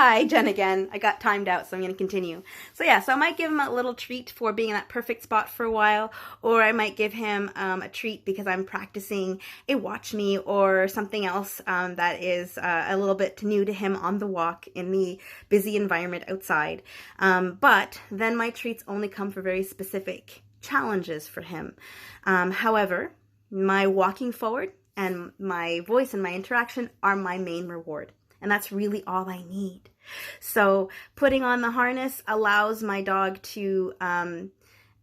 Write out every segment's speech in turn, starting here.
Hi, Jen again. I got timed out, so I'm going to continue. So yeah, so I might give him a little treat for being in that perfect spot for a while, or I might give him a treat because I'm practicing a watch me or something else that is a little bit new to him on the walk in the busy environment outside. But then my treats only come for very specific challenges for him. However, my walking forward and my voice and my interaction are my main reward. And that's really all I need. So putting on the harness allows my dog to,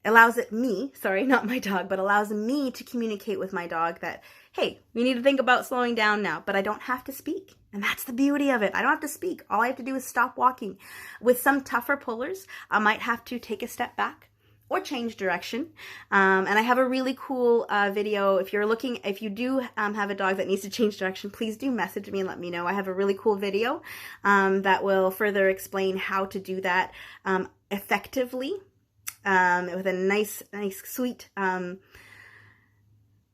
allows me to communicate with my dog that, hey, we need to think about slowing down now, but I don't have to speak. And that's the beauty of it. I don't have to speak. All I have to do is stop walking. With some tougher pullers, I might have to take a step back or change direction. And I have a really cool video. If you do have a dog that needs to change direction, please do message me and let me know. I have a really cool video that will further explain how to do that effectively with a nice, sweet,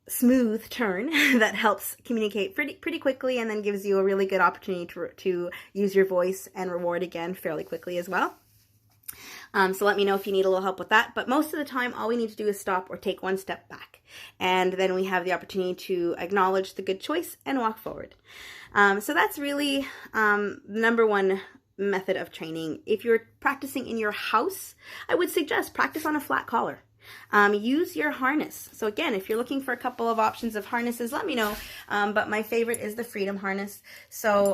smooth turn that helps communicate pretty quickly and then gives you a really good opportunity to use your voice and reward again fairly quickly as well. So let me know if you need a little help with that. But most of the time, all we need to do is stop or take one step back. And then we have the opportunity to acknowledge the good choice and walk forward. So that's really number one method of training. If you're practicing in your house, I would suggest practice on a flat collar. Use your harness. So again, if you're looking for a couple of options of harnesses, let me know. But my favorite is the Freedom harness. So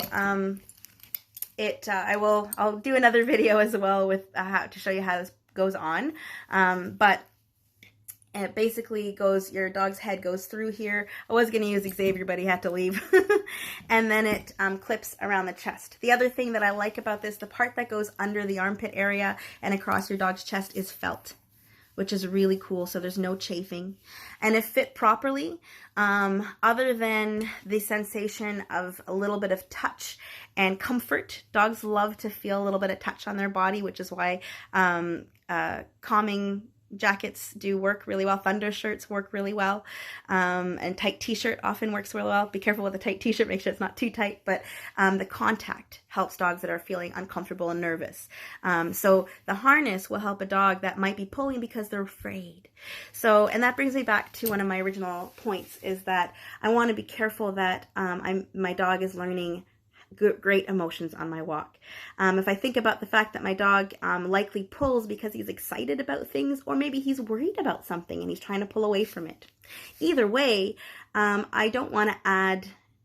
I'll do another video as well with how to show you how this goes on. But it basically goes, your dog's head goes through here. I was going to use Xavier, but he had to leave. And then it clips around the chest. The other thing that I like about this, the part that goes under the armpit area and across your dog's chest is felt, which is really cool, so there's no chafing. And if fit properly, other than the sensation of a little bit of touch and comfort, dogs love to feel a little bit of touch on their body, which is why calming jackets do work really well. Thunder shirts work really well. And tight t-shirt often works really well. Be careful with a tight t-shirt, make sure it's not too tight, but the contact helps dogs that are feeling uncomfortable and nervous. So the harness will help a dog that might be pulling because they're afraid. So, and that brings me back to one of my original points, is that I want to be careful that my dog is learning great emotions on my walk. If I think about the fact that my dog likely pulls because he's excited about things, or maybe he's worried about something and he's trying to pull away from it. Either way, I don't want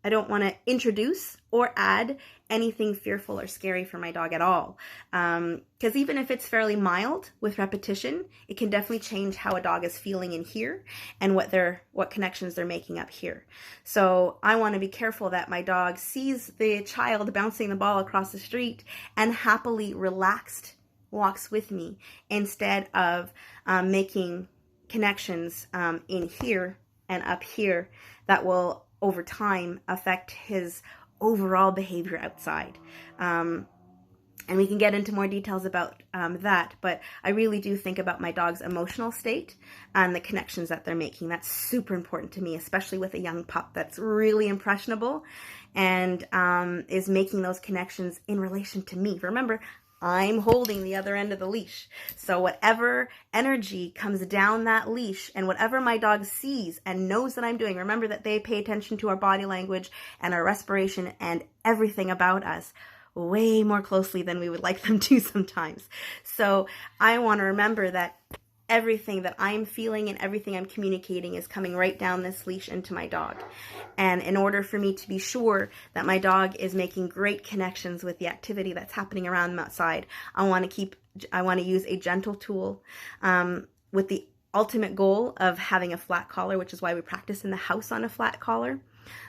to introduce or add anything fearful or scary for my dog at all. Because even if it's fairly mild with repetition, it can definitely change how a dog is feeling in here and what connections they're making up here. So I want to be careful that my dog sees the child bouncing the ball across the street and happily relaxed walks with me, instead of making connections in here and up here that will over time affect his overall behavior outside. And we can get into more details about that, but I really do think about my dog's emotional state and the connections that they're making. That's super important to me, especially with a young pup that's really impressionable and is making those connections in relation to me. Remember, I'm holding the other end of the leash. So whatever energy comes down that leash and whatever my dog sees and knows that I'm doing, remember that they pay attention to our body language and our respiration and everything about us way more closely than we would like them to sometimes. So I want to remember that everything that I'm feeling and everything I'm communicating is coming right down this leash into my dog. And in order for me to be sure that my dog is making great connections with the activity that's happening around them outside, I want to use a gentle tool with the ultimate goal of having a flat collar, which is why we practice in the house on a flat collar.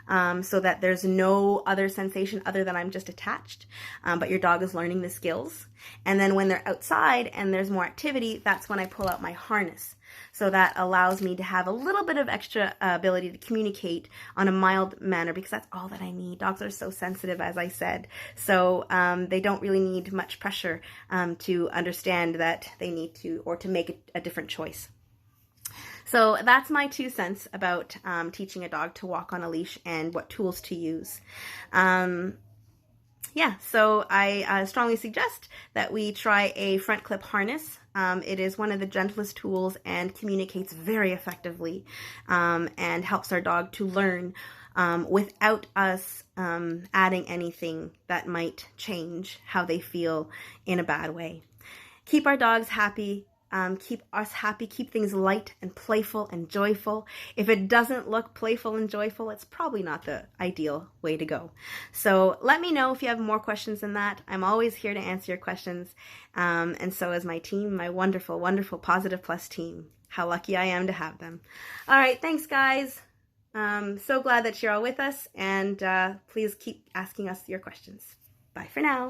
So that there's no other sensation other than I'm just attached, but your dog is learning the skills. And then when they're outside and there's more activity, that's when I pull out my harness. So that allows me to have a little bit of extra ability to communicate on a mild manner, because that's all that I need. Dogs are so sensitive, as I said. So they don't really need much pressure to understand that they need to, or to make a different choice. So that's my 2 cents about teaching a dog to walk on a leash and what tools to use. Yeah, so I strongly suggest that we try a front clip harness. It is one of the gentlest tools and communicates very effectively, and helps our dog to learn without us adding anything that might change how they feel in a bad way. Keep our dogs happy. Keep us happy, keep things light and playful and joyful. If it doesn't look playful and joyful, it's probably not the ideal way to go. So let me know if you have more questions than that. I'm always here to answer your questions. And so is my team, my wonderful, wonderful Positive Plus team. How lucky I am to have them. All right, thanks guys. So glad that you're all with us, and please keep asking us your questions. Bye for now.